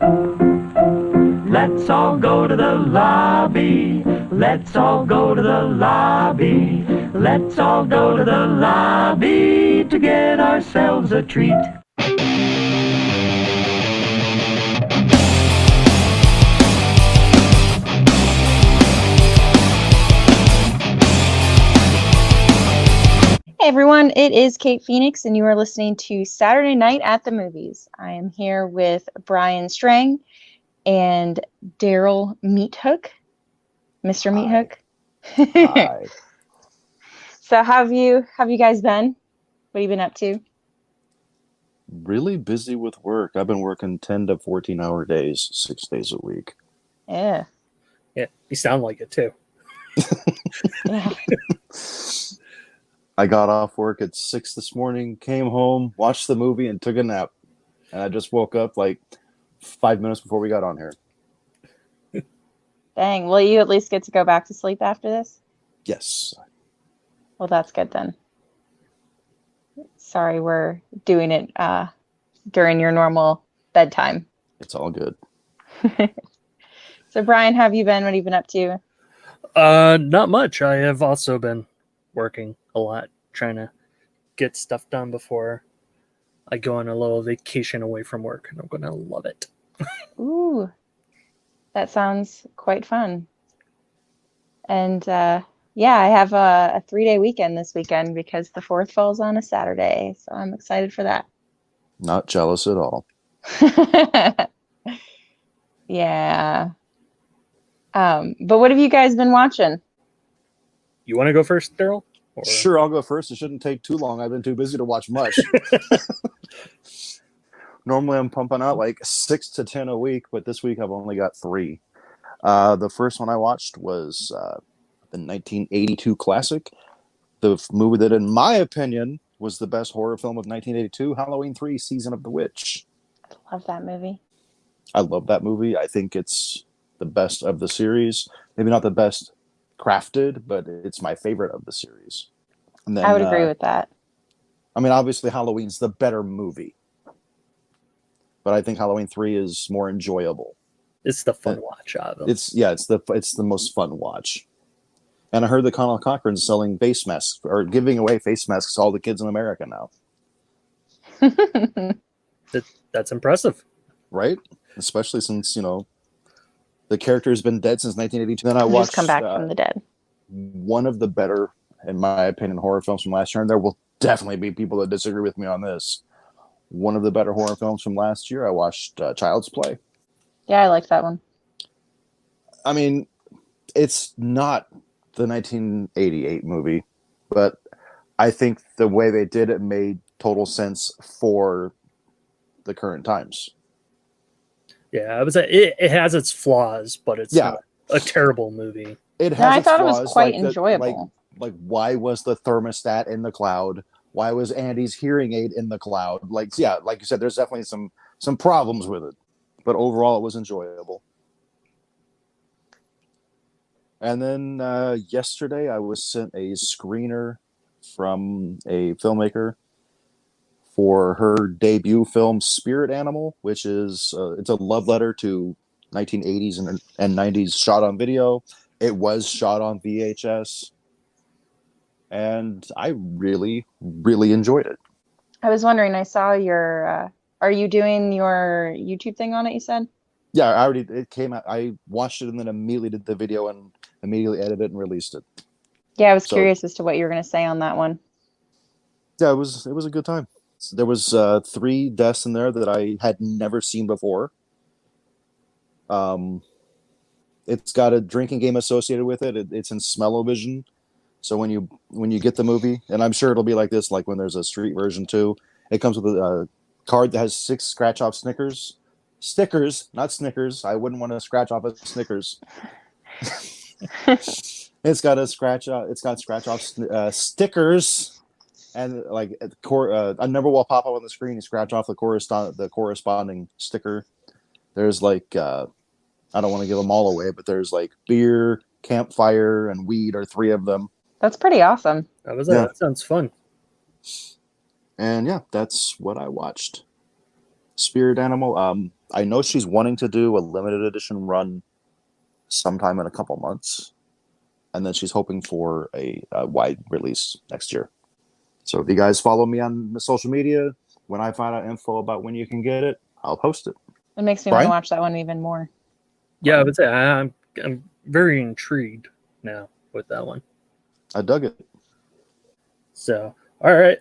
Let's all go to the lobby. Let's all go to the lobby. Let's all go to the lobby to get ourselves a treat. Hey everyone, it is Cayt Phoenix, and you are listening to Saturday Night at the Movies. I am here with Brian Strang and Daryl Meathook, Mr. Meathook. Hi. So how have you guys been? What have you been up to? Really busy with work. I've been working 10 to 14-hour days, 6 days a week. Yeah, you sound like it too. yeah. I got off work at 6 this morning, came home, watched the movie, and took a nap. And I just woke up like 5 minutes before we got on here. Dang, will you at least get to go back to sleep after this? Yes. Well, that's good then. Sorry, we're doing it during your normal bedtime. It's all good. So Brian, how have you been? What have you been up to? Not much. I have also been working a lot, trying to get stuff done before I go on a little vacation away from work, and I'm going to love it. Ooh, that sounds quite fun. And yeah, I have a 3-day weekend this weekend because the 4th falls on a Saturday, so I'm excited for that. Not jealous at all. Yeah. But what have you guys been watching? You want to go first, Daryl? Or... Sure, I'll go first. It shouldn't take too long. I've been too busy to watch much. Normally I'm pumping out like 6 to 10 a week, but this week I've only got 3. The first one I watched was the 1982 classic, the movie that, in my opinion, was the best horror film of 1982, Halloween 3, Season of the Witch. I love that movie. I love that movie. I think it's the best of the series. Maybe not the best crafted, but it's my favorite of the series. And then, I would agree with that. I mean, obviously Halloween's the better movie, but I think Halloween 3 is more enjoyable. It's the fun watch of them. It's the most fun watch. And I heard that Connell Cochran's selling face masks or giving away face masks to all the kids in America now. That's impressive, right? Especially since the character has been dead since 1982. Then I watched just come back from the dead. One of the better, in my opinion, horror films from last year, and there will definitely be people that disagree with me on this. One of the better horror films from last year, I watched Child's Play. Yeah, I liked that one. I mean, it's not the 1988 movie, but I think the way they did it made total sense for the current times. Yeah, it has its flaws, but it's not a terrible movie. It has I thought flaws, it was quite enjoyable. Like, why was the thermostat in the cloud? Why was Andy's hearing aid in the cloud? Like you said, there's definitely some problems with it, but overall it was enjoyable. And then yesterday I was sent a screener from a filmmaker for her debut film Spirit Animal, which is it's a love letter to 1980s and 90s shot on video. It was shot on VHS, and I really, really enjoyed it. I was wondering, I saw your are you doing your YouTube thing on it, you said? Yeah, it came out. I watched it and then immediately did the video and immediately edited it and released it. Yeah, I was curious as to what you were going to say on that one. Yeah, it was a good time. There was 3 deaths in there that I had never seen before. It's got a drinking game associated with it. It's in smell-o-vision. So when you get the movie, and I'm sure it'll be like this, like when there's a street version too, it comes with a card that has 6 scratch-off stickers, not Snickers. I wouldn't want to scratch off a Snickers. It's got scratch-off stickers, and like a number will pop up on the screen. You scratch off the corresponding sticker. There's like I don't want to give them all away, but there's like beer, campfire, and weed are 3 of them. That's pretty awesome. That sounds fun. And yeah, that's what I watched. Spirit Animal. I know she's wanting to do a limited edition run sometime in a couple months, and then she's hoping for a wide release next year. So if you guys follow me on the social media, when I find out info about when you can get it, I'll post it. It makes me want to Brian? watch that one even more. Yeah, I would say I'm very intrigued now with that one. I dug it. So, all right.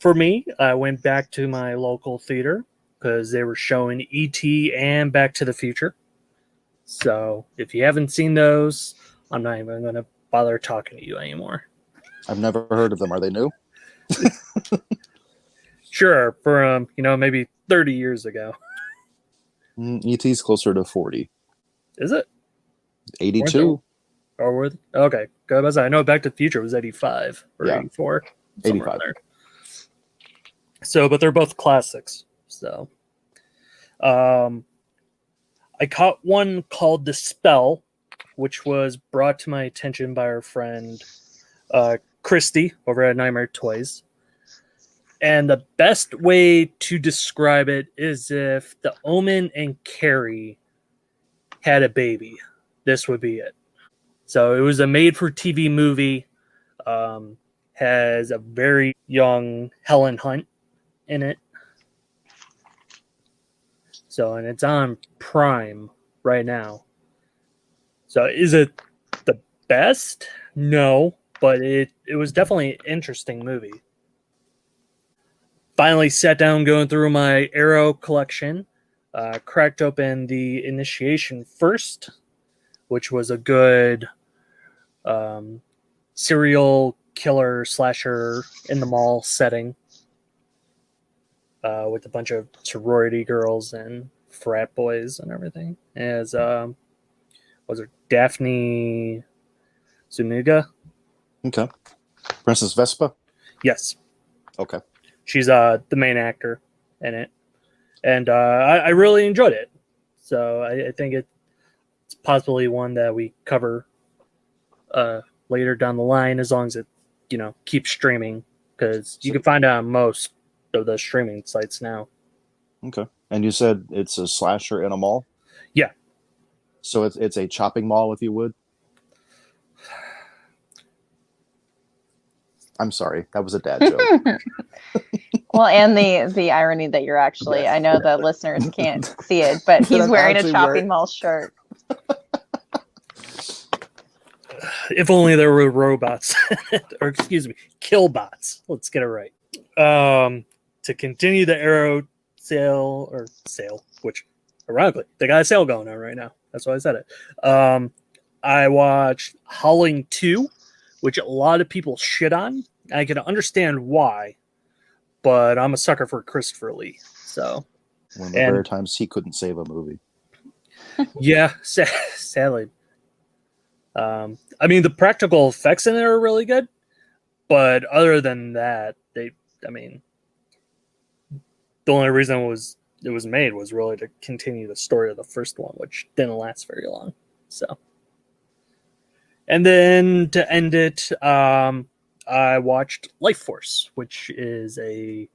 For me, I went back to my local theater because they were showing E.T. and Back to the Future. So, if you haven't seen those, I'm not even going to bother talking to you anymore. I've never heard of them. Are they new? Sure, from maybe 30 years ago. E.T.'s closer to 40. Is it? 82. Okay. Good. I know Back to the Future was 85 or 84. 85. There. So, but they're both classics. So, I caught one called The Spell, which was brought to my attention by our friend Christy over at Nightmare Toys. And the best way to describe it is if The Omen and Carrie had a baby, this would be it. So it was a made-for-TV movie. Has a very young Helen Hunt in it. So, and it's on Prime right now. So is it the best? No, but it was definitely an interesting movie. Finally sat down going through my Arrow collection. Cracked open the Initiation first, which was a good serial killer slasher in the mall setting with a bunch of sorority girls and frat boys and everything. As was it Daphne Zuniga? Okay. Princess Vespa? Yes. Okay. She's the main actor in it. And I really enjoyed it. So I think it's possibly one that we cover later down the line, as long as it keeps streaming, because you can find it on most of the streaming sites now. Okay. And you said it's a slasher in a mall? Yeah. So it's a chopping mall, if you would? I'm sorry. That was a dad joke. Well, and the irony that you're actually, Yes. I know the listeners can't see it, but he's I'm wearing a actually chopping mall shirt. If only there were robots, or excuse me, killbots. Let's get it right. To continue the Arrow sale, which ironically they got a sale going on right now. That's why I said it. I watched Howling 2, which a lot of people shit on. I can understand why, but I'm a sucker for Christopher Lee. So One of the rare times he couldn't save a movie. Yeah, sadly. I mean, the practical effects in it are really good, but other than that, the only reason it was made was really to continue the story of the first one, which didn't last very long. So, and then to end it, I watched Life Force, which is a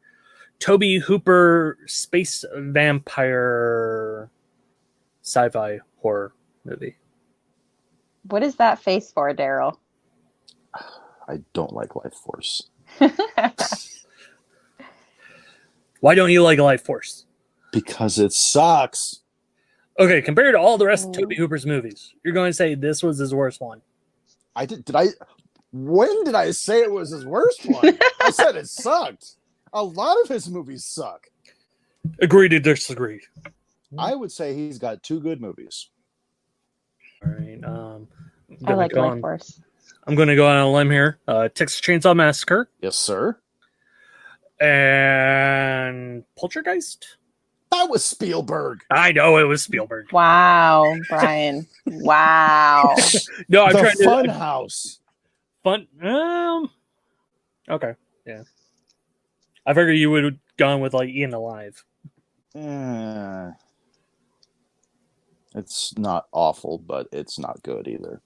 Tobe Hooper space vampire sci-fi horror movie. What is that face for, Daryl? I don't like Life Force. Why don't you like Life Force? Because it sucks. Okay, compared to all the rest of Tobe Hooper's movies, you're going to say this was his worst one. When did I say it was his worst one? I said it sucked. A lot of his movies suck. Agree to disagree. I would say he's got two good movies. All right. I like Life Force. I'm going to go on a limb here. Texas Chainsaw Massacre. Yes, sir. And Poltergeist. That was Spielberg. I know it was Spielberg. Wow, Brian. Wow. No, I'm trying to Fun House. Fun. Okay. Yeah. I figured you would have gone with like Ian Alive. It's not awful, but it's not good either.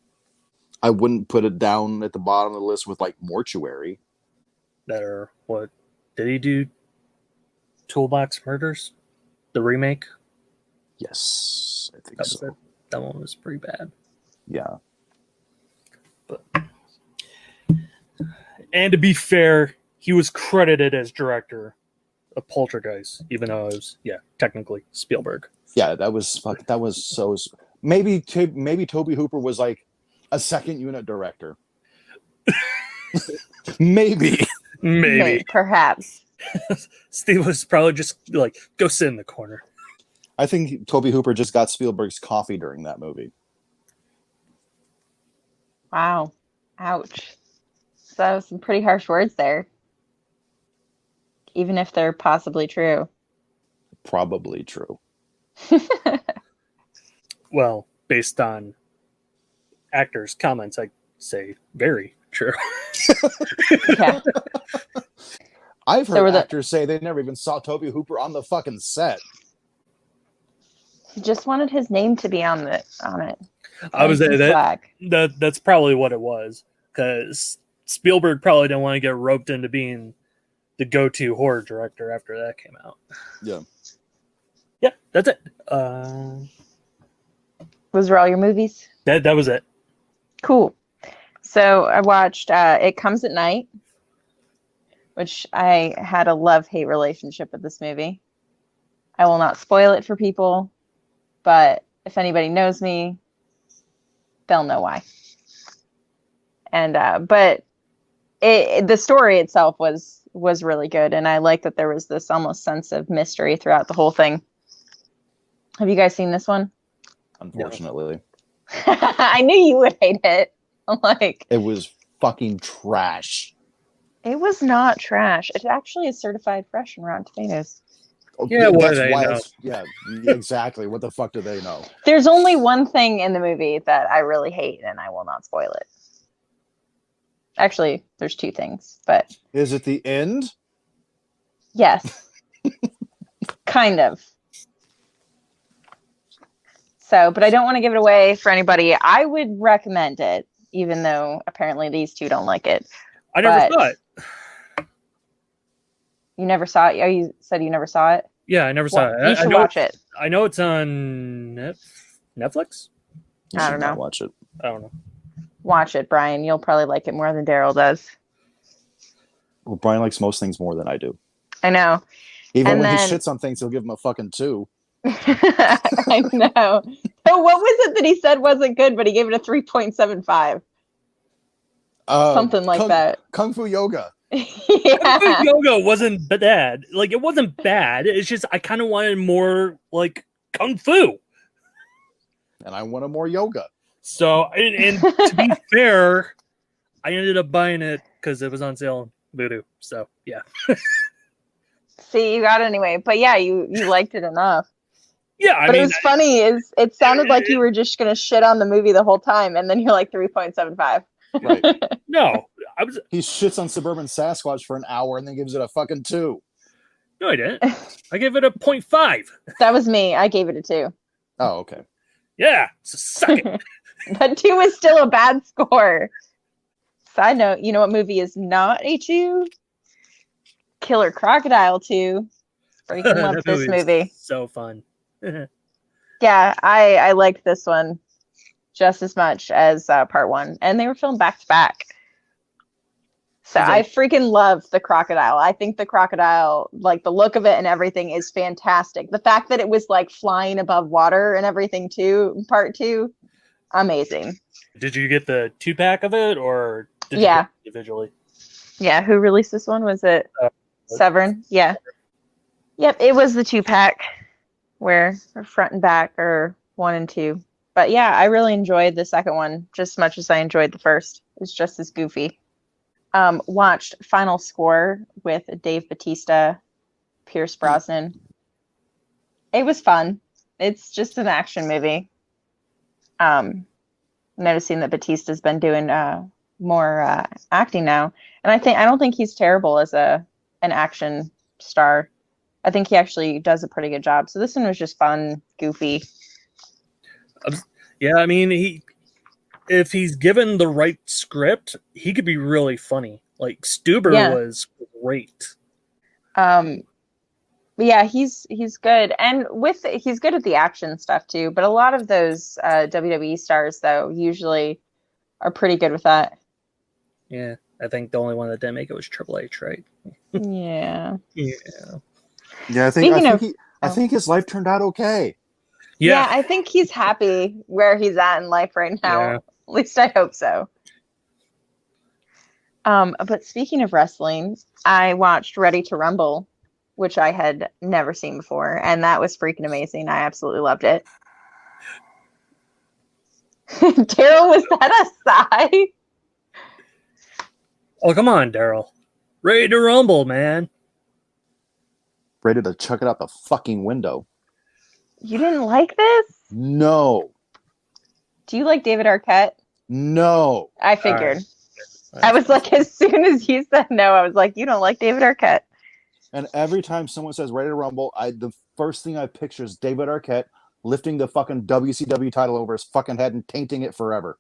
I wouldn't put it down at the bottom of the list with like Mortuary. That are what? Did he do Toolbox Murders? The remake? Yes, I think That was so. it. That one was pretty bad. Yeah. But and to be fair, he was credited as director of Poltergeist, even though it was technically Spielberg. Yeah, that was so. Maybe Toby Hooper was like a second unit director. Maybe. Perhaps. Steve was probably just like, go sit in the corner. I think Toby Hooper just got Spielberg's coffee during that movie. Wow. Ouch. So that was some pretty harsh words there. Even if they're possibly true. Probably true. Well, based on actors' comments, I'd say very true. Yeah. I've heard actors say they never even saw Toby Hooper on the fucking set. He just wanted his name to be on it. I was saying that's probably what it was, because Spielberg probably didn't want to get roped into being the go-to horror director after that came out. Yeah. Yeah, that's it. Those were all your movies? That was it. Cool. So I watched It Comes at Night, which I had a love-hate relationship with this movie. I will not spoil it for people, but if anybody knows me, they'll know why. And but the story itself was really good, and I like that there was this almost sense of mystery throughout the whole thing. Have you guys seen this one? Unfortunately. No. I knew you would hate it. Like, it was fucking trash. It was not trash. It actually is certified fresh in Rotten Tomatoes. Yeah, what do they know? Yeah, exactly. What the fuck do they know? There's only one thing in the movie that I really hate, and I will not spoil it. Actually, there's two things, but... Is it the end? Yes. Kind of. So, but I don't want to give it away for anybody. I would recommend it, even though apparently these two don't like it. I never saw it. You never saw it? Oh, you said you never saw it? Yeah, I never saw it. You should watch it. I know it's on Netflix? I don't know. Watch it. I don't know. Watch it, Brian. You'll probably like it more than Daryl does. Well, Brian likes most things more than I do. I know. Even when he shits on things, he'll give him a fucking 2. I know. So what was it that he said wasn't good, but he gave it a 3.75? Something like that. Kung Fu Yoga. Yeah. Kung Fu Yoga wasn't bad. Like, it wasn't bad. It's just I kind of wanted more like Kung Fu. And I wanted more yoga. So, and to be fair, I ended up buying it because it was on sale on Voodoo. So, yeah. See, you got it anyway. But yeah, you liked it enough. Yeah, I mean, it was funny. It sounded like you were just going to shit on the movie the whole time, and then you're like 3.75. Right. No, he shits on Suburban Sasquatch for an hour and then gives it a fucking 2. No, I didn't. I gave it a 0.5. That was me. I gave it a 2. Oh, okay. Yeah, so suck it. But 2 is still a bad score. Side note, you know what movie is not a 2? Killer Crocodile 2. Freaking love this movie. So fun. Yeah, I liked this one just as much as part 1, and they were filmed back to back. So I freaking love the crocodile. I think the crocodile, like the look of it and everything, is fantastic. The fact that it was like flying above water and everything too, part 2, amazing. Did you get the 2-pack of it, or did you get it individually? Yeah, who released this one? Was it Severn? Yeah. Yep, it was the 2-pack, where front and back are 1 and 2. But yeah, I really enjoyed the second one just as much as I enjoyed the first. It's just as goofy. Watched Final Score with Dave Bautista, Pierce Brosnan. It was fun. It's just an action movie. Noticing that Bautista's been doing more acting now, and I don't think he's terrible as an action star. I think he actually does a pretty good job. So this one was just fun, goofy. Yeah, I mean, if he's given the right script, he could be really funny. Like Stuber was great. Yeah, he's good, and he's good at the action stuff too. But a lot of those WWE stars, though, usually are pretty good with that. Yeah, I think the only one that didn't make it was Triple H, right? Yeah. Yeah. Yeah, Speaking of, I think his life turned out okay. yeah, I think he's happy where he's at in life right now. Yeah. At least I hope so. But speaking of wrestling, I watched Ready to Rumble, which I had never seen before, and that was freaking amazing. I absolutely loved it. Daryl, was that a sigh? Oh, come on, Daryl. Ready to rumble, man. Ready to chuck it out the fucking window. You didn't like this? No. Do you like David Arquette? No. I figured. I was like, as soon as you said no, I was like, you don't like David Arquette. And every time someone says Ready to Rumble, the first thing I picture is David Arquette lifting the fucking WCW title over his fucking head and tainting it forever.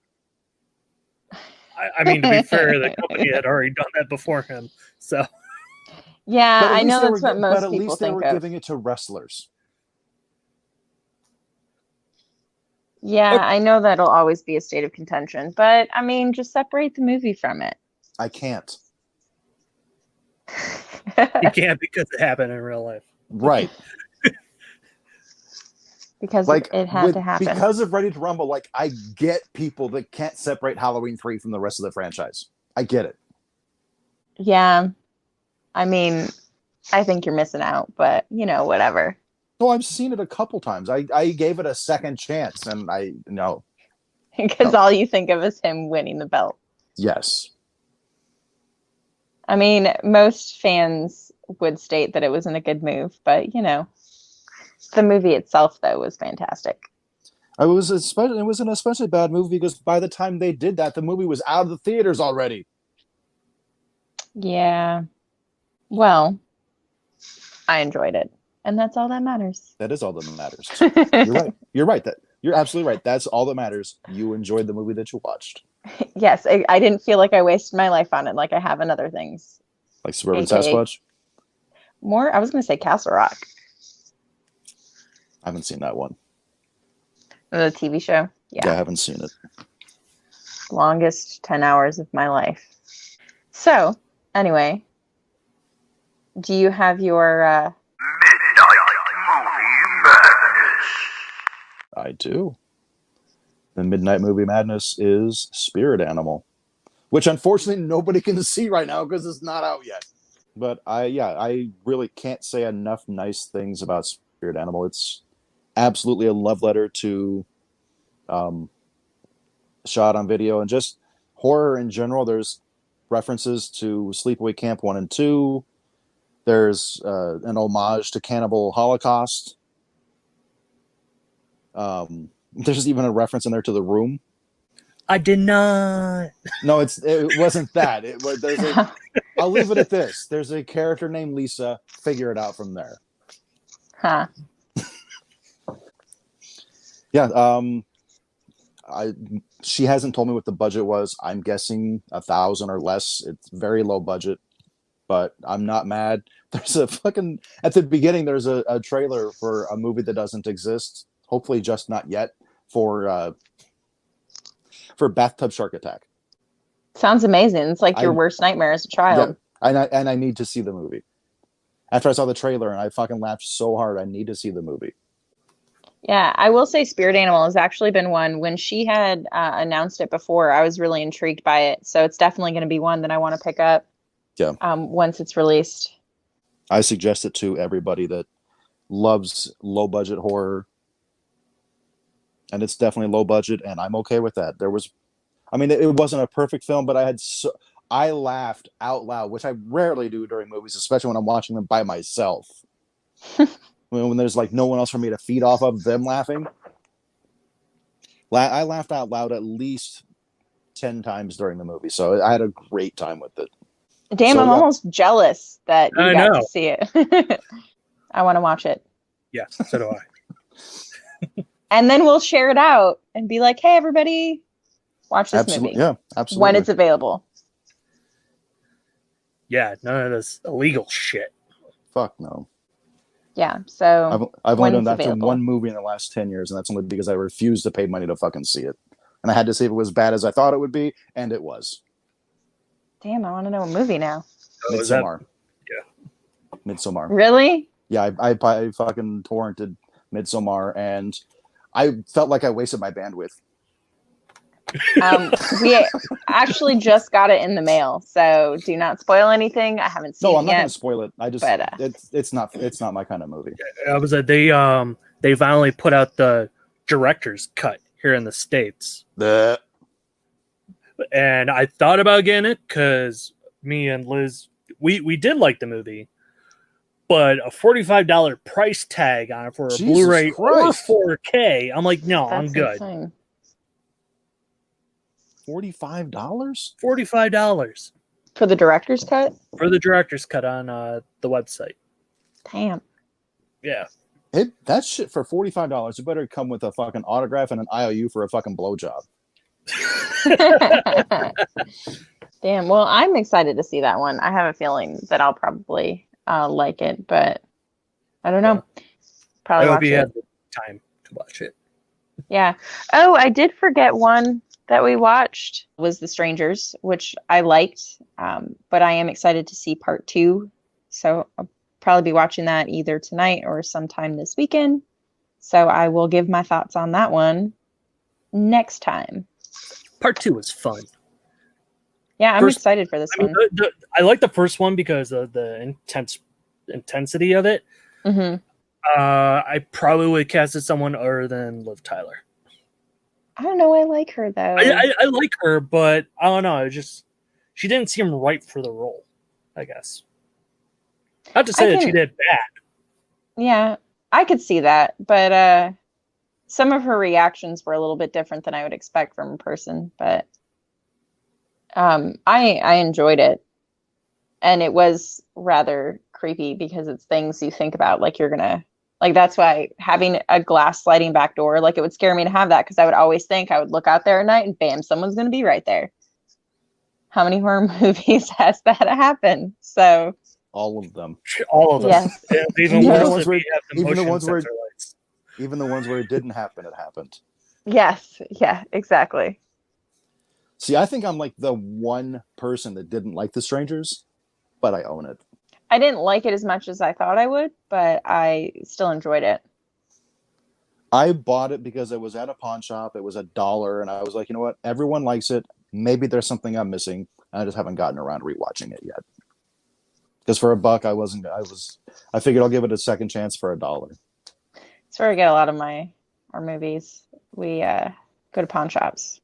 I mean, to be fair, the company had already done that before him. So yeah, I know that's what most people think of. But at least they were giving it to wrestlers. Yeah, I know that'll always be a state of contention, but I mean, just separate the movie from it. I can't. You can't because it happened in real life. Right. Because it had to happen. Because of Ready to Rumble, like, I get people that can't separate Halloween 3 from the rest of the franchise. I get it. Yeah. I mean, I think you're missing out, but, whatever. No, I've seen it a couple times. I gave it a second chance, and no. Because all you think of is him winning the belt. Yes. I mean, most fans would state that it wasn't a good move, but, the movie itself, though, was fantastic. It was an especially bad movie because by the time they did that, the movie was out of the theaters already. Yeah. Well, I enjoyed it. And that's all that matters. That is all that matters. You're right. You're absolutely right. That's all that matters. You enjoyed the movie that you watched. Yes, I didn't feel like I wasted my life on it like I have in other things. Like Suburban Sasquatch? I was going to say Castle Rock. I haven't seen that one. The TV show? Yeah, I haven't seen it. Longest 10 hours of my life. So, anyway, do you have your... I do. The Midnight Movie Madness is Spirit Animal, which unfortunately nobody can see right now because it's not out yet. But I really can't say enough nice things about Spirit Animal. It's absolutely a love letter to shot on video and just horror in general. There's references to Sleepaway Camp 1 and 2. There's an homage to Cannibal Holocaust. There's even a reference in there to The Room. I did not. No, it wasn't that. I'll leave it at this. There's a character named Lisa. Figure it out from there. Huh. Yeah. She hasn't told me what the budget was. I'm guessing 1,000 or less. It's very low budget, but I'm not mad. There's at the beginning, there's a trailer for a movie that doesn't exist. Hopefully just not yet, for Bathtub Shark Attack. Sounds amazing. It's like your worst nightmare as a child. Yeah, and I need to see the movie. After I saw the trailer and I fucking laughed so hard, I need to see the movie. Yeah, I will say Spirit Animal has actually been one. When she had announced it before, I was really intrigued by it. So it's definitely going to be one that I want to pick up. Yeah. Once it's released. I suggest it to everybody that loves low budget horror. And it's definitely low budget, and I'm okay with that. It wasn't a perfect film, but I laughed out loud, which I rarely do during movies, especially when I'm watching them by myself. When there's like no one else for me to feed off of them laughing. I laughed out loud at least 10 times during the movie, so I had a great time with it. Damn, I'm almost jealous that you got to see it. I want to watch it. Yeah, so do I. And then we'll share it out and be like, hey, everybody, watch this movie. Yeah, absolutely. When it's available. Yeah, none of this illegal shit. Fuck no. Yeah. So I've only done when's that to available? one movie in the last 10 years, and that's only because I refused to pay money to fucking see it. And I had to see if it was bad as I thought it would be, and it was. Damn, I want to know a movie now. Oh, is that- Midsommar. Yeah. Midsommar. Really? Yeah, I fucking torrented Midsommar, and I felt like I wasted my bandwidth. We actually just got it in the mail, so do not spoil anything. I haven't seen No, it I'm not going yet. to spoil it. I just but, it's not my kind of movie. I was they finally put out the director's cut here in the States. The And I thought about getting it because me and Liz, we did like the movie, but a $45 price tag on it for a Jesus Blu-ray Christ. or 4K, I'm like, no, I'm that's good. insane. $45? $45 For the director's cut? for the director's cut on the website. Damn. Yeah. That shit for $45. It better come with a fucking autograph and an IOU for a fucking blowjob. Damn. Well, I'm excited to see that one. I have a feeling that I'll probably like it, but I don't know. Probably I hope watch you it. have the time to watch it. Yeah. Oh, I did forget one that we watched was The Strangers, which I liked, but I am excited to see part 2. So I'll probably be watching that either tonight or sometime this weekend. So I will give my thoughts on that one next time. Part 2 was fun. Yeah, I'm First- excited for this I mean, one. I like the first one because of the intensity of it. Hmm. I probably would cast it someone other than Liv Tyler. I don't know. I like her though. I like her, but I don't know. She didn't seem right for the role, I guess. Not to say that she did bad. Yeah, I could see that, but some of her reactions were a little bit different than I would expect from a person. But I enjoyed it, and it was rather creepy because it's things you think about, like you're gonna like. That's why having a glass sliding back door, like it would scare me to have that because I would always think I would look out there at night and bam, someone's gonna be right there. How many horror movies has that happen? So All of them. All of them. yes. And even Yes. worse if you have the Even the motion ones where- sensor lights. Even the ones where it didn't happen, it happened. Yes, yeah, exactly. See, I think I'm like the one person that didn't like The Strangers, but I own it. I didn't like it as much as I thought I would, but I still enjoyed it. I bought it because it was at a pawn shop. It was $1, and I was like, you know what? Everyone likes it. Maybe there's something I'm missing. And I just haven't gotten around to rewatching it yet. Because for $1, I figured I'll give it a second chance for $1. It's where we get a lot of our movies. We go to pawn shops.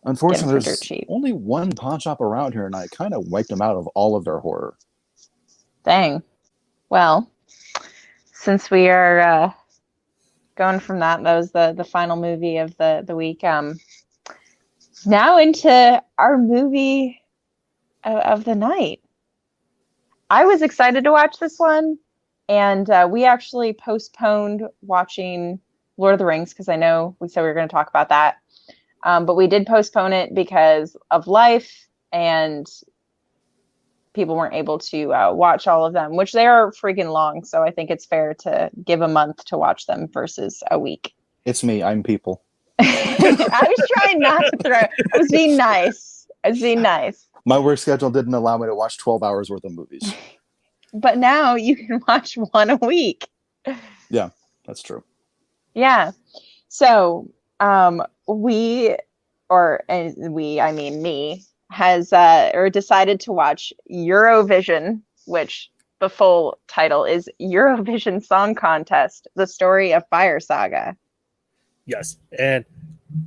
Unfortunately, Get 'em for there's dirt cheap. only one pawn shop around here, and I kind of wiped them out of all of their horror. Dang. Well, since we are going from that was the final movie of the week. Now into our movie of the night. I was excited to watch this one, and we actually postponed watching Lord of the Rings because I know we said we were going to talk about that. But we did postpone it because of life, and people weren't able to watch all of them, which they are freaking long. So I think it's fair to give a month to watch them versus a week. It's me. I'm people. I was trying not to throw. I was being nice. My work schedule didn't allow me to watch 12 hours worth of movies. But now you can watch one a week. Yeah, that's true. Yeah. So me, has or decided to watch Eurovision, which the full title is Eurovision Song Contest: The Story of Fire Saga. Yes. And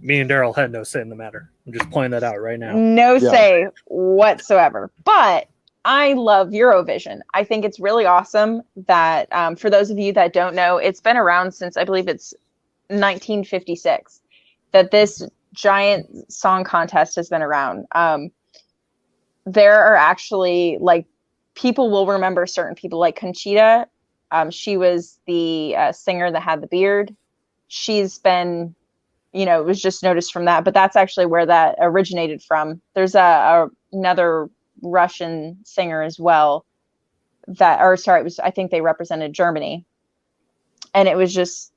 me and Daryl had no say in the matter. I'm just pointing that out right now. No Yeah. say whatsoever. But I love Eurovision. I think it's really awesome that for those of you that don't know, it's been around since I believe it's 1956 that this giant song contest has been around. There are actually, like, people will remember certain people like Conchita. She was the singer that had the beard. She's been, it was just noticed from that, but that's actually where that originated from. There's another Russian singer as well I think they represented Germany. and it was just,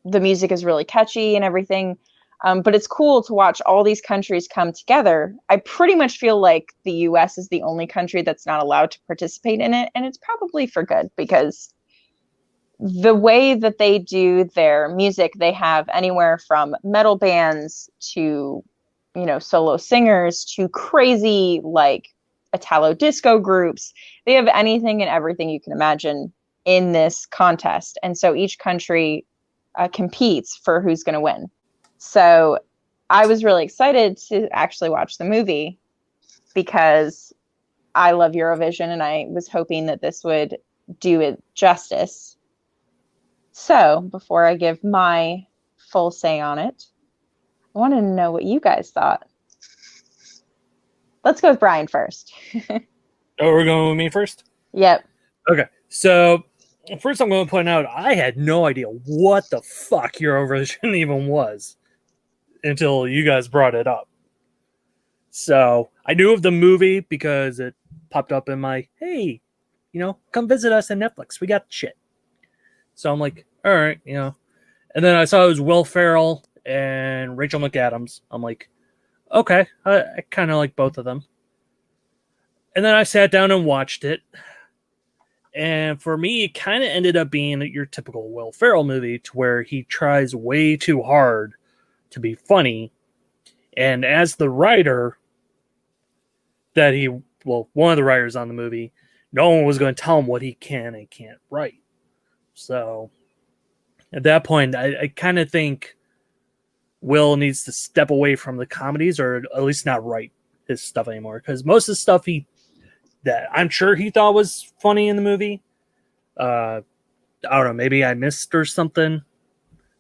the music is really catchy and everything. But it's cool to watch all these countries come together. I pretty much feel like the US is the only country that's not allowed to participate in it. And it's probably for good, because the way that they do their music, they have anywhere from metal bands to, solo singers to crazy like Italo disco groups. They have anything and everything you can imagine in this contest. And so each country competes for who's going to win. So I was really excited to actually watch the movie because I love Eurovision, and I was hoping that this would do it justice. So before I give my full say on it, I wanted to know what you guys thought. Let's go with Brian first. Oh, we're going with me first? Yep. Okay. So first I'm going to point out I had no idea what the fuck Eurovision even was until you guys brought it up. So I knew of the movie because it popped up in my, hey, come visit us on Netflix. We got shit. So I'm like, all right, And then I saw it was Will Ferrell and Rachel McAdams. I'm like, okay, I kind of like both of them. And then I sat down and watched it. And for me, it kind of ended up being your typical Will Ferrell movie, to where he tries way too hard to be funny. And as the writer, one of the writers on the movie, no one was going to tell him what he can and can't write. So at that point, I kind of think Will needs to step away from the comedies, or at least not write his stuff anymore. Because most of the stuff that I'm sure he thought was funny in the movie, I don't know, maybe I missed or something.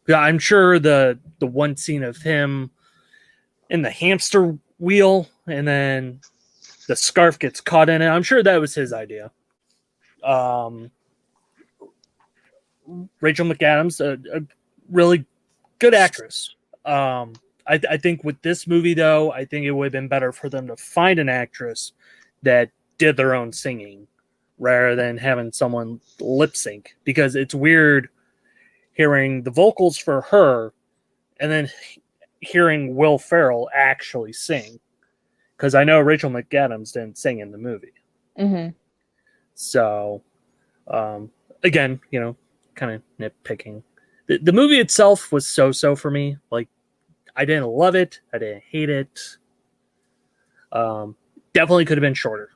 Yeah, I'm sure the one scene of him in the hamster wheel and then the scarf gets caught in it, I'm sure that was his idea. Rachel McAdams, a really good actress. I think with this movie, though, I think it would have been better for them to find an actress that did their own singing rather than having someone lip sync, because it's weird hearing the vocals for her and then hearing Will Ferrell actually sing, because I know Rachel McAdams didn't sing in the movie. Mm-hmm. So again, kind of nitpicking. The movie itself was so for me. Like, I didn't love it, I didn't hate it. Definitely could have been shorter.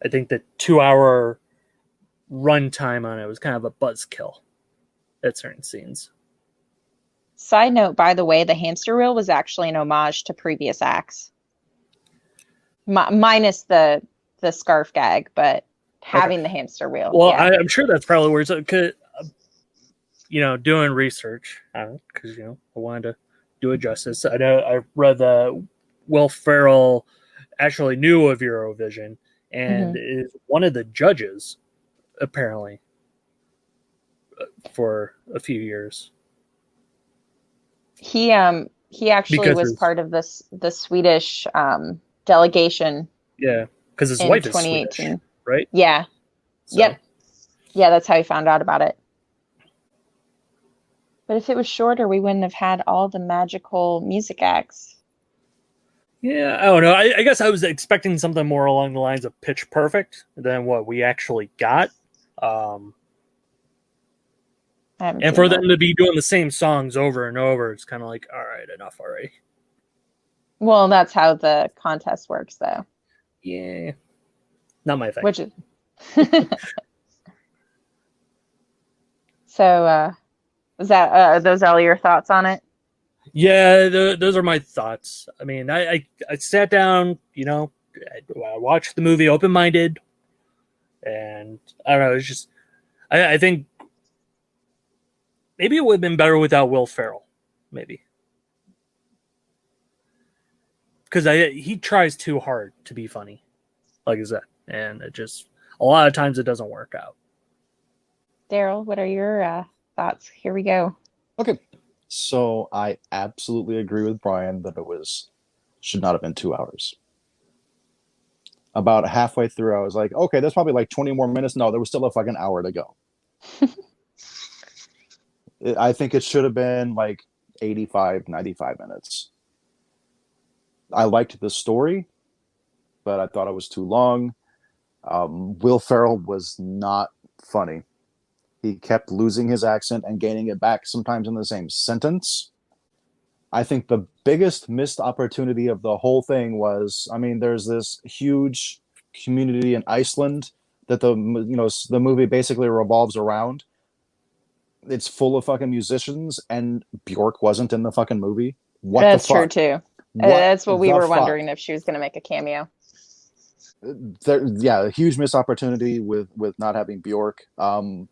I think the 2-hour runtime on it was kind of a buzzkill at certain scenes. Side note, by the way, the hamster wheel was actually an homage to previous acts. Minus the scarf gag, but having the hamster wheel. Well, yeah. I'm sure that's probably where it's, doing research, because, I wanted to do it justice. I know I read that Will Ferrell actually knew of Eurovision and is one of the judges, apparently, for a few years. He actually was part of the Swedish delegation. Yeah, because his wife is 2018. Swedish, right? Yeah. So. Yep. Yeah, that's how he found out about it. But if it was shorter, we wouldn't have had all the magical music acts. Yeah, I don't know. I guess I was expecting something more along the lines of Pitch Perfect than what we actually got. And for them to be doing the same songs over and over, it's kind of like, all right, enough already. Well, that's how the contest works, though. Yeah. Not my thing. Which is... So, was that are those all your thoughts on it? Yeah, those are my thoughts. I mean, I sat down, I watched the movie open-minded, and I don't know, it's just, I think maybe it would have been better without Will Ferrell, maybe. Because he tries too hard to be funny, like I said, and it just, a lot of times it doesn't work out. Daryl, what are your thoughts? Here we go. Okay. So I absolutely agree with Brian that should not have been 2 hours. About halfway through, I was like, okay, there's probably like 20 more minutes. No, there was still a fucking hour to go. I think it should have been like 85, 95 minutes. I liked the story, but I thought it was too long. Will Ferrell was not funny. He kept losing his accent and gaining it back sometimes in the same sentence. I think the biggest missed opportunity of the whole thing was, I mean, there's this huge community in Iceland that the movie basically revolves around. It's full of fucking musicians, and Bjork wasn't in the fucking movie. What That's the true fuck? too. What That's what we the were fuck? wondering, if she was going to make a cameo. Yeah, a huge missed opportunity with not having Bjork. The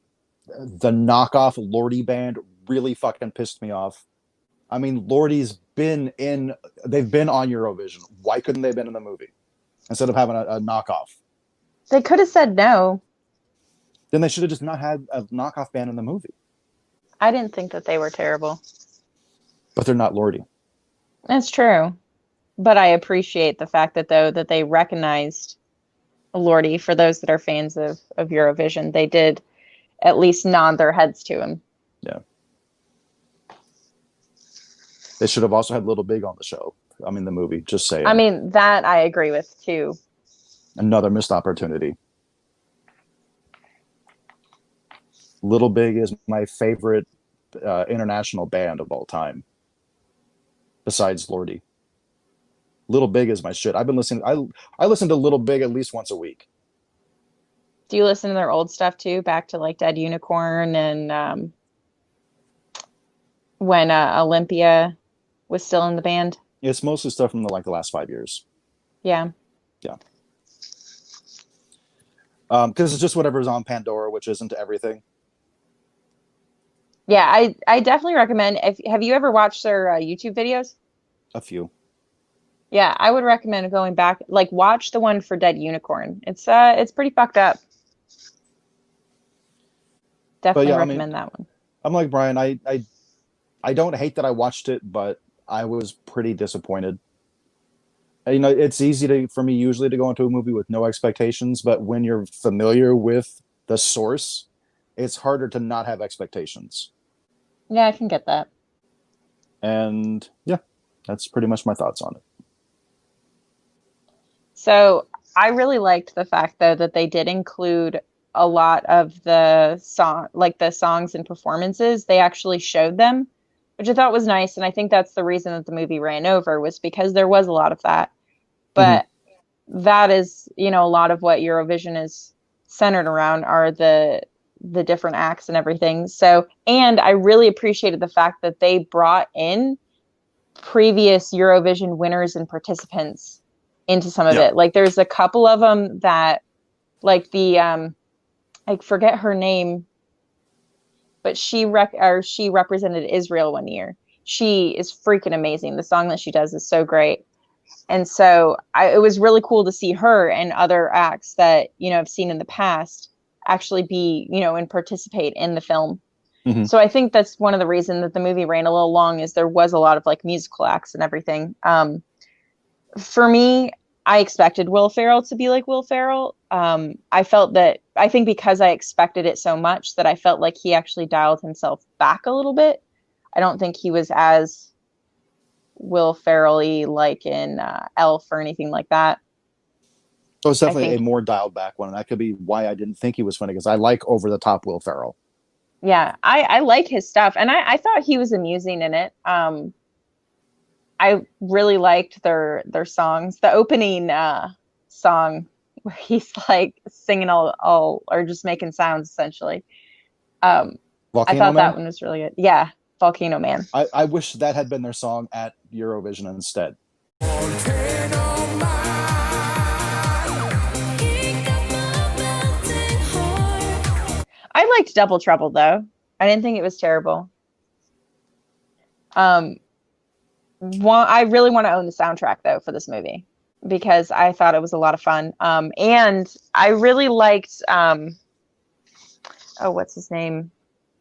knockoff Lordi band really fucking pissed me off. I mean, Lordi's they've been on Eurovision. Why couldn't they have been in the movie instead of having a knockoff? They could have said no. Then they should have just not had a knockoff band in the movie. I didn't think that they were terrible. But they're not Lordi. That's true. But I appreciate the fact that, though, that they recognized Lordi. For those that are fans of Eurovision, they did at least nod their heads to him. Yeah. They should have also had Little Big on the show. I mean, the movie, just saying. I mean, that I agree with, too. Another missed opportunity. Little Big is my favorite international band of all time, besides Lordi. Little Big is my shit. I've been listening. I listen to Little Big at least once a week. Do you listen to their old stuff too? Back to like Dead Unicorn and when Olympia was still in the band? It's mostly stuff from the last 5 years. Yeah. Yeah. Because it's just whatever's on Pandora, which isn't everything. Yeah, I definitely recommend. Have you ever watched their YouTube videos? A few. Yeah, I would recommend going back, like watch the one for Dead Unicorn. It's pretty fucked up. Definitely recommend that one. I'm like Brian. I don't hate that I watched it, but I was pretty disappointed. You know, it's easy for me usually to go into a movie with no expectations, but when you're familiar with the source, it's harder to not have expectations. Yeah, I can get that. And yeah, that's pretty much my thoughts on it. So I really liked the fact, though, that they did include a lot of the songs and performances. They actually showed them, which I thought was nice. And I think that's the reason that the movie ran over, was because there was a lot of that. But that is, a lot of what Eurovision is centered around, are the different acts and everything. So, and I really appreciated the fact that they brought in previous Eurovision winners and participants into some of it. Like there's a couple of them that, like the I forget her name, but she represented Israel one year. She is freaking amazing. The song that she does is so great. And so it was really cool to see her and other acts that, I've seen in the past actually be, and participate in the film. Mm-hmm. So I think that's one of the reasons that the movie ran a little long, is there was a lot of like musical acts and everything. For me, I expected Will Ferrell to be like Will Ferrell. I think because I expected it so much, that I felt like he actually dialed himself back a little bit. I don't think he was as Will Ferrell-y like in Elf or anything like that. So it's definitely a more dialed back one. And that could be why I didn't think he was funny, because I like over the top Will Ferrell. Yeah, I like his stuff. And I thought he was amusing in it. I really liked their songs. The opening song where he's like singing all or just making sounds essentially. I thought that one was really good. Yeah, Volcano Man. I wish that had been their song at Eurovision instead. I liked Double Trouble though. I didn't think it was terrible. I really want to own the soundtrack though for this movie, because I thought it was a lot of fun. And I really liked what's his name?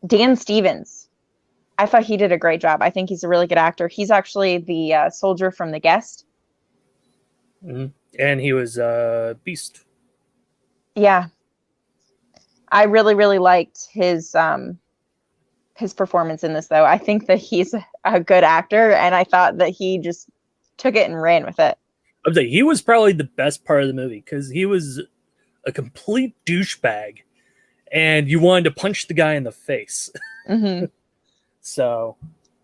Dan Stevens. I thought he did a great job. I think he's a really good actor. He's actually the soldier from The Guest. Mm-hmm. And he was Beast. Yeah. I really, really liked his performance in this, though. I think that he's a good actor, and I thought that he just took it and ran with it. I would say he was probably the best part of the movie because he was a complete douchebag, and you wanted to punch the guy in the face. Mm-hmm. So,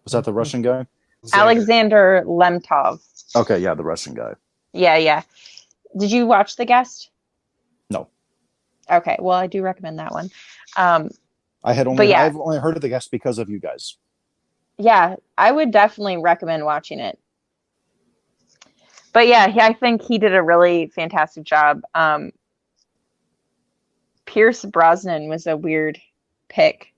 Was that the Russian guy? Alexander Lemtov. Okay, yeah, the Russian guy. Yeah. Did you watch The Guest? No. Okay, well, I do recommend that one. I've only heard of The Guest because of you guys. Yeah, I would definitely recommend watching it. But yeah, I think he did a really fantastic job. Pierce Brosnan was a weird pick,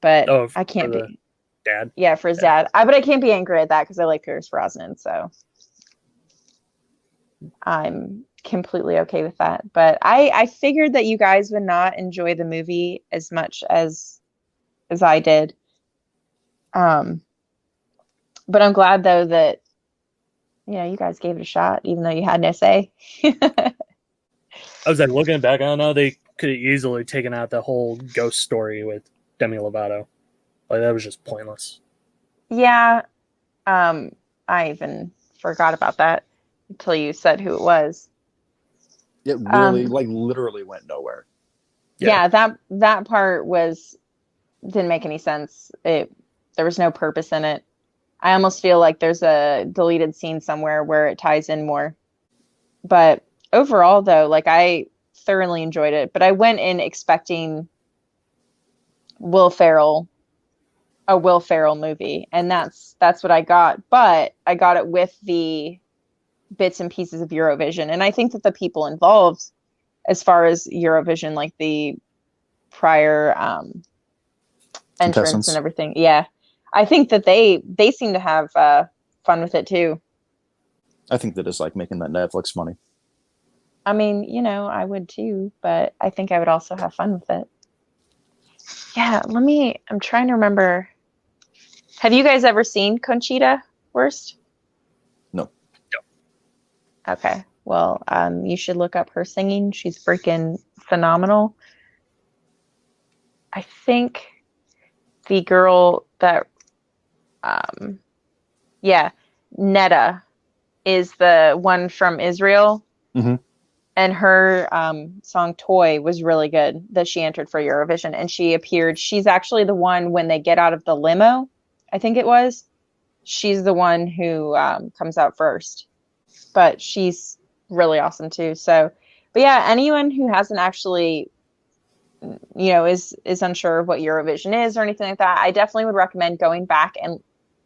but I can't be dad. Yeah, for his dad. But I can't be angry at that because I like Pierce Brosnan, so I'm completely okay with that. But I figured that you guys would not enjoy the movie as much as I did. But I'm glad though that you guys gave it a shot, even though you had no say. I was like, looking back, I don't know, they could have easily taken out the whole ghost story with Demi Lovato. Like, that was just pointless. Yeah. I even forgot about that until you said who it was. It really, literally went nowhere. Yeah, that part didn't make any sense. There was no purpose in it. I almost feel like there's a deleted scene somewhere where it ties in more. But overall, though, I thoroughly enjoyed it. But I went in expecting a Will Ferrell movie, and that's what I got. But I got it with the bits and pieces of Eurovision, and I think that the people involved, as far as Eurovision, like the prior entrance and everything, I think that they seem to have fun with it too. I think that it's like making that Netflix money. I mean, I would too, but I think I would also have fun with it. Yeah, I'm trying to remember. Have you guys ever seen Conchita Wurst? No. Okay. Well, you should look up her singing. She's freaking phenomenal. I think the girl that Netta is the one from Israel. Mm-hmm. And her song Toy was really good that she entered for Eurovision. And she's actually the one when they get out of the limo, I think it was. She's the one who comes out first. But she's really awesome too. So, but yeah, anyone who hasn't actually, is unsure of what Eurovision is or anything like that, I definitely would recommend going back and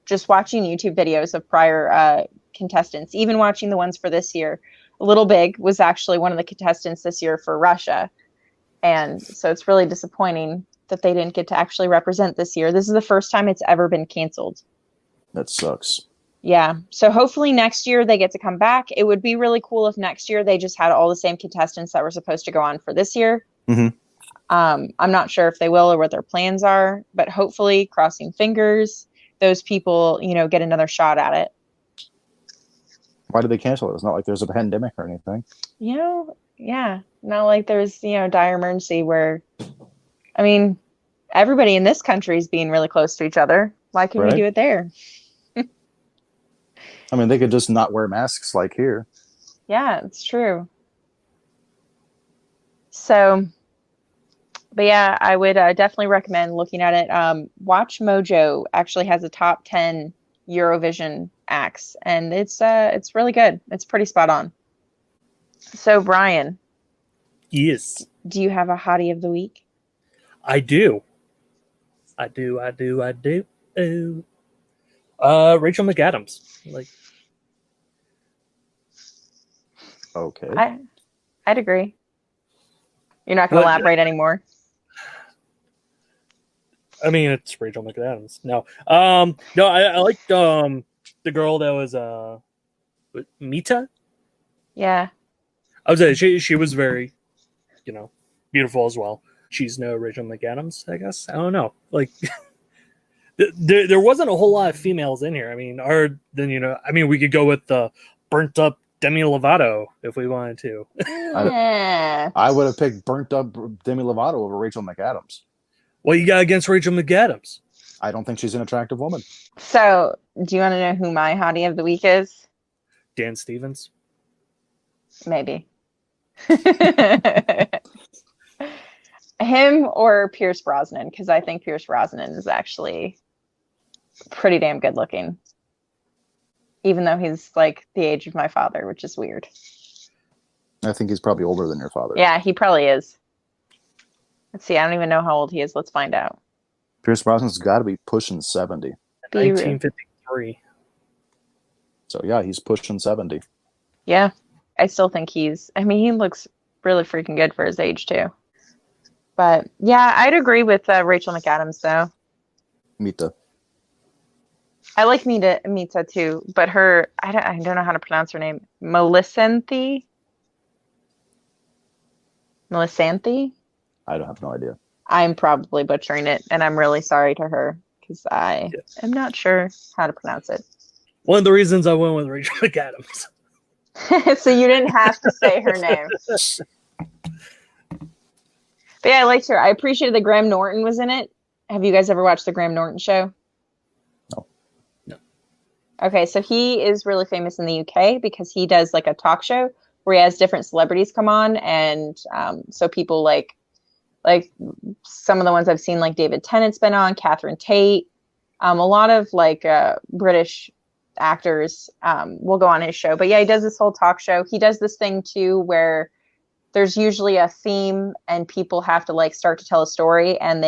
just watching YouTube videos of prior contestants, even watching the ones for this year. Little Big was actually one of the contestants this year for Russia. And so it's really disappointing that they didn't get to actually represent this year. This is the first time it's ever been canceled. That sucks. Yeah. So hopefully next year they get to come back. It would be really cool if next year they just had all the same contestants that were supposed to go on for this year. Mm-hmm. I'm not sure if they will or what their plans are, but hopefully, crossing fingers, those people, get another shot at it. Why did they cancel it? It's not like there's a pandemic or anything. Yeah. Not like there's, dire emergency where, I mean, everybody in this country is being really close to each other. Why couldn't we do it there? I mean, they could just not wear masks like here. Yeah, it's true. So, but yeah, I would definitely recommend looking at it. Watch Mojo actually has a top 10 Eurovision acts, and it's really good. It's pretty spot on. So, Brian. Yes. Do you have a hottie of the week? I do. Rachel McAdams. Okay. I'd agree. You're not going to elaborate anymore. I mean, it's Rachel McAdams. No, I liked the girl that was Mita. Yeah. I was saying she was very, beautiful as well. She's no Rachel McAdams, I guess. I don't know. There wasn't a whole lot of females in here. I mean, we could go with the burnt up Demi Lovato if we wanted to. I would have picked burnt up Demi Lovato over Rachel McAdams. What you got against Rachel McAdams? I don't think she's an attractive woman. So, do you want to know who my hottie of the week is? Dan Stevens. Maybe. Him or Pierce Brosnan, because I think Pierce Brosnan is actually pretty damn good looking. Even though he's like the age of my father, which is weird. I think he's probably older than your father. Yeah, he probably is. Let's see. I don't even know how old he is. Let's find out. Pierce Brosnan's got to be pushing 70. 1953. So yeah, he's pushing 70. Yeah, I still think he looks really freaking good for his age too. But yeah, I'd agree with Rachel McAdams though. Mita. I like Mita too, but I don't know how to pronounce her name. Melissanthi? I don't have no idea. I'm probably butchering it, and I'm really sorry to her because I am not sure how to pronounce it. One of the reasons I went with Rachel McAdams. So you didn't have to say her name. But yeah, I liked her. I appreciated that Graham Norton was in it. Have you guys ever watched the Graham Norton show? No. Okay, so he is really famous in the UK because he does like a talk show where he has different celebrities come on, and so people like some of the ones I've seen, like David Tennant's been on, Catherine Tate, a lot of like British actors will go on his show. But yeah, he does this whole talk show. He does this thing too where there's usually a theme and people have to like start to tell a story, and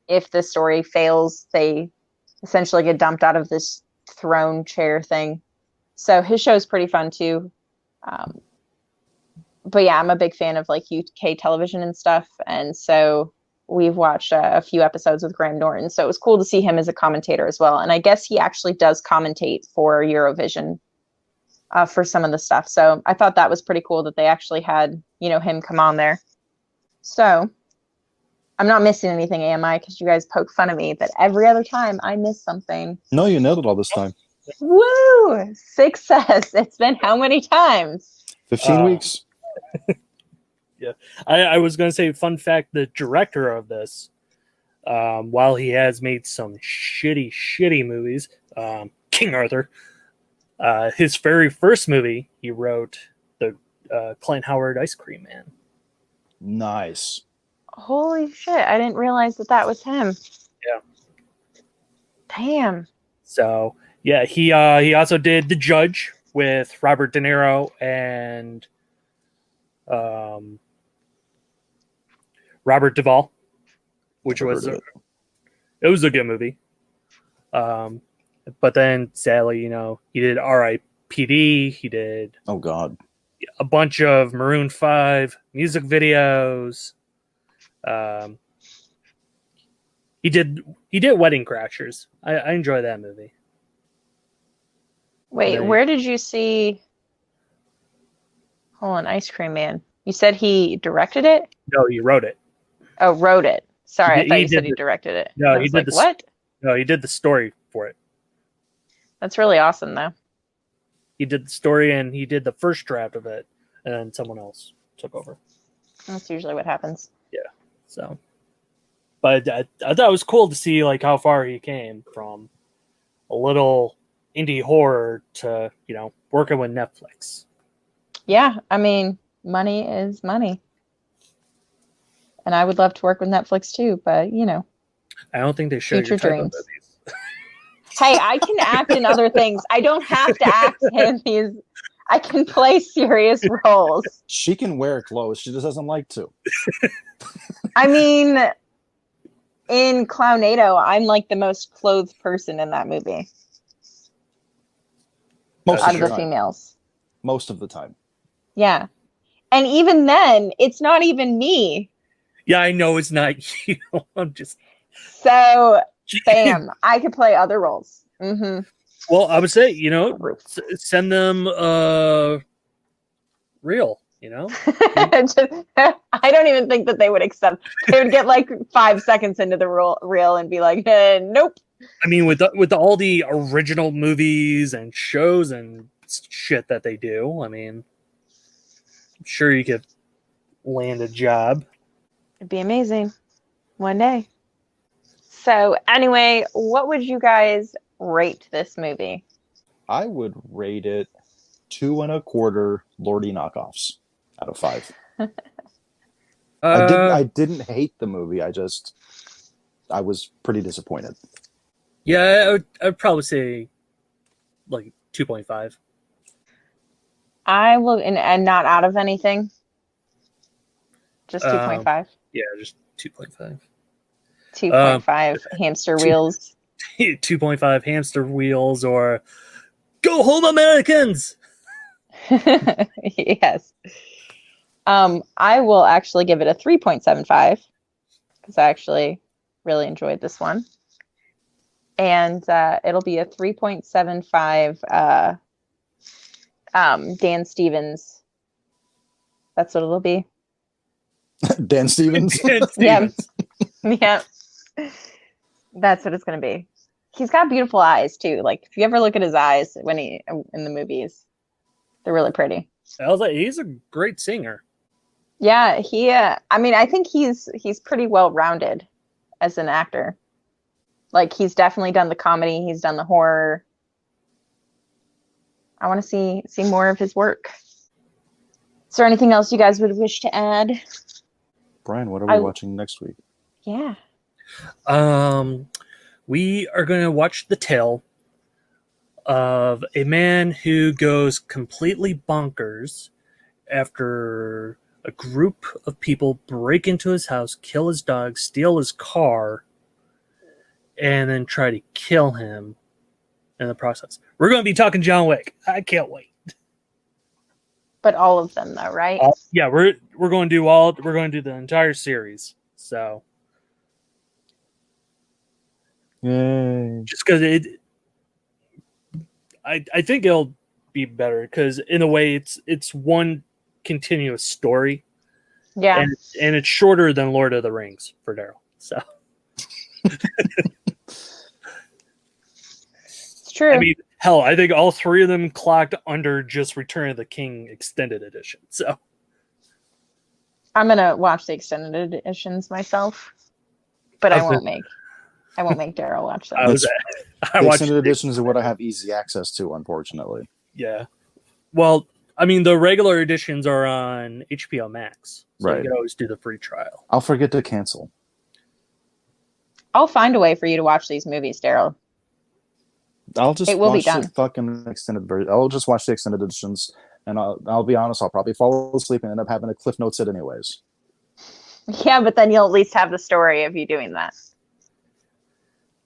if the story fails, they essentially get dumped out of this throne chair thing. So his show is pretty fun too. But yeah, I'm a big fan of like UK television and stuff. And so we've watched a few episodes with Graham Norton. So it was cool to see him as a commentator as well. And I guess he actually does commentate for Eurovision for some of the stuff. So I thought that was pretty cool that they actually had, him come on there. So I'm not missing anything, am I? Because you guys poke fun of me that every other time I miss something. No, you nailed it all this time. Woo! Success. It's been how many times? 15 weeks. Yeah. I was going to say, fun fact, the director of this, while he has made some shitty movies, King Arthur, his very first movie, he wrote the Clint Howard Ice Cream Man. Nice. Holy shit. I didn't realize that was him. Yeah. Damn. So, yeah, he also did The Judge with Robert De Niro and Robert Duvall, which was it was a good movie. But then sadly, he did R.I.P.D. He did Oh God. a bunch of Maroon 5 music videos. He did Wedding Crashers. I enjoy that movie. Wait, where did you see? Hold on, Ice Cream Man. You said he directed it? No, he wrote it. Oh, wrote it. Sorry, I thought you said he did directed it. No, he did what? No, he did the story for it. That's really awesome, though. He did the story and he did the first draft of it, and then someone else took over. That's usually what happens. Yeah. So, but I thought it was cool to see like how far he came from a little indie horror to working with Netflix. Yeah, I mean, money is money. And I would love to work with Netflix too, but I don't think they show future your type dreams. of movies. Hey, I can act in other things. I don't have to act in these. I can play serious roles. She can wear clothes. She just doesn't like to. I mean, in Clownado, I'm like the most clothed person in that movie. Out of the females. Most of the time. Yeah. And even then, it's not even me. Yeah, I know it's not you. I'm just. So, bam, I could play other roles. Mm-hmm. Well, I would say, send them real, I don't even think that they would accept. They would get like 5 seconds into the reel and be like, nope. I mean, with all the original movies and shows and shit that they do. I mean, I'm sure you could land a job. It'd be amazing one day. So anyway, what would you guys rate this movie? I would rate it 2.25 Lordy knockoffs out of 5. I didn't hate the movie. I was pretty disappointed. Yeah, I'd probably say like 2.5. I will, and not out of anything. Just 2.5. Yeah, just 2.5. 2.5 hamster wheels. 2.5 hamster wheels, or go home, Americans. Yes. I will actually give it a 3.75 because I actually really enjoyed this one. And it'll be a 3.75 Dan Stevens. That's what it'll be. Dan Stevens? Dan Stevens. Yeah. That's what it's going to be. He's got beautiful eyes too. Like if you ever look at his eyes when he in the movies, they're really pretty. I was like, he's a great singer. Yeah, he. I mean, I think he's pretty well rounded as an actor. Like he's definitely done the comedy. He's done the horror. I want to see more of his work. Is there anything else you guys would wish to add? Brian, what are we watching next week? Yeah. We are going to watch the tale of a man who goes completely bonkers after a group of people break into his house, kill his dog, steal his car, and then try to kill him in the process. We're going to be talking John Wick. I can't wait. But all of them, though, right? Yeah, we're going to do the entire series. So, Yay. just because I think it'll be better because in a way it's one continuous story. Yeah, and it's shorter than Lord of the Rings for Daryl. So. It's true. I mean, hell, I think all 3 of them clocked under just Return of the King extended edition. So I'm gonna watch the extended editions myself, but I won't make Daryl watch them. I watched extended editions are what I have easy access to, unfortunately. Yeah. Well, I mean, the regular editions are on HBO Max, so right. You can always do the free trial. I'll forget to cancel. I'll find a way for you to watch these movies, Daryl. I'll just it will watch be done. the fucking extended version. I'll just watch the extended editions, and I'll be honest, I'll probably fall asleep and end up having to Cliff Notes it anyways. Yeah, but then you'll at least have the story of you doing that.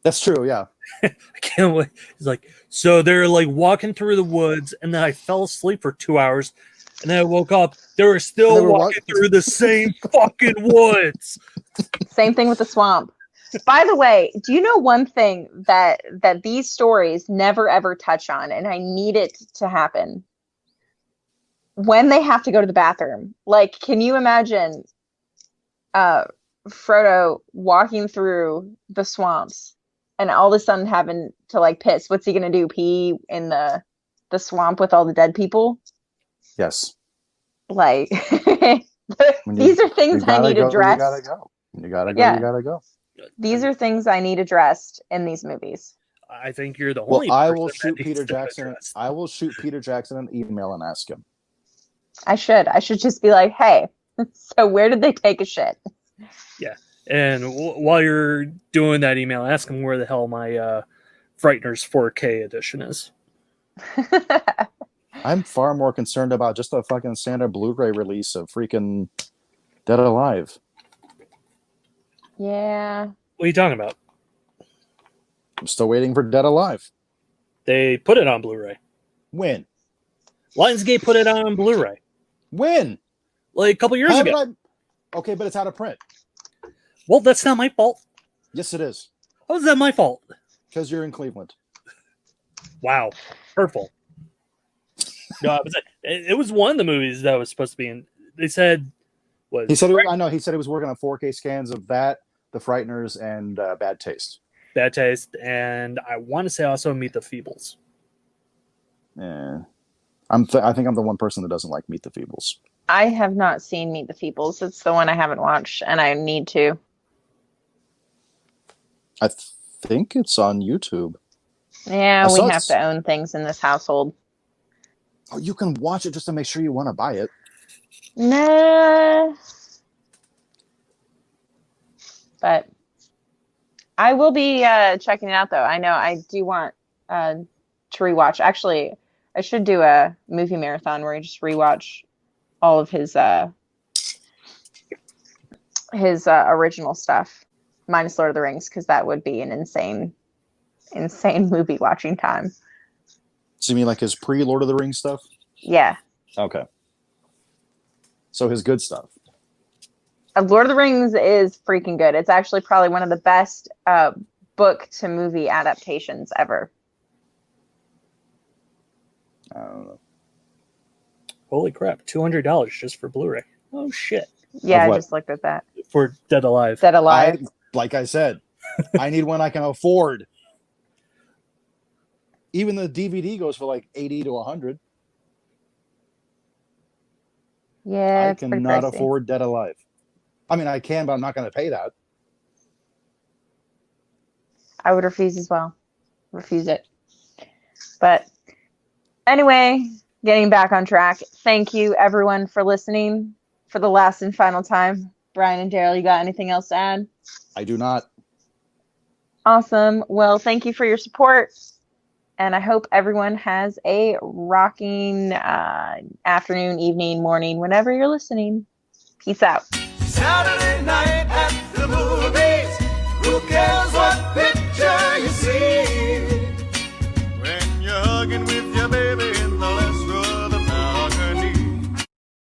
That's true, yeah. I can't wait. It's like, so they're like walking through the woods, and then I fell asleep for 2 hours, and then I woke up. They were still walking through the same fucking woods. Same thing with the swamp. By the way, do you know one thing that these stories never ever touch on, and I need it to happen? When they have to go to the bathroom. Like, can you imagine Frodo walking through the swamps and all of a sudden having to like piss? What's he gonna do? Pee in the swamp with all the dead people? Yes. Like these are things I need addressed. You gotta go. These are things I need addressed in these movies. I think you're the only. Well, I will shoot Peter Jackson. I will shoot Peter Jackson an email and ask him. I should just be like, hey, so where did they take a shit? Yeah, and while you're doing that email, ask him where the hell my Frighteners 4K edition is. I'm far more concerned about just a fucking standard Blu-ray release of freaking Dead Alive. Yeah. What are you talking about? I'm still waiting for Dead Alive. They put it on Blu-ray. When? Lionsgate put it on Blu-ray. When? Like a couple years ago. Okay, but it's out of print. Well, that's not my fault. Yes, it is. How is that my fault? Because you're in Cleveland. Wow. Hurtful. No, it was one of the movies that was supposed to be in. They said he said he was working on 4K scans of that, The Frighteners, and Bad Taste. Bad Taste, and I want to say also Meet the Feebles. Yeah. I think I'm the one person that doesn't like Meet the Feebles. I have not seen Meet the Feebles. It's the one I haven't watched, and I need to. I think it's on YouTube. Yeah, I we saw have it's- to own things in this household. Oh, you can watch it just to make sure you want to buy it. Nah. But I will be checking it out, though. I know I do want to rewatch. Actually, I should do a movie marathon where I just rewatch all of his original stuff, minus Lord of the Rings, because that would be an insane movie watching time. So you mean like his pre-Lord of the Rings stuff? Yeah. Okay. So his good stuff. Lord of the Rings is freaking good. It's actually probably one of the best book to movie adaptations ever. I don't know. Holy crap, $200 just for Blu-ray. Oh shit. Yeah, Of I what? just looked at that. For Dead Alive. Dead Alive. Like I said, I need one I can afford. Even the DVD goes for like 80 to 100. Yeah, I it's pretty cannot pricey. afford Dead Alive. I mean, I can, but I'm not going to pay that. I would refuse as well. Refuse it. But anyway, getting back on track. Thank you, everyone, for listening for the last and final time. Brian and Daryl, you got anything else to add? I do not. Awesome. Well, thank you for your support. And I hope everyone has a rocking afternoon, evening, morning, whenever you're listening. Peace out. Saturday night.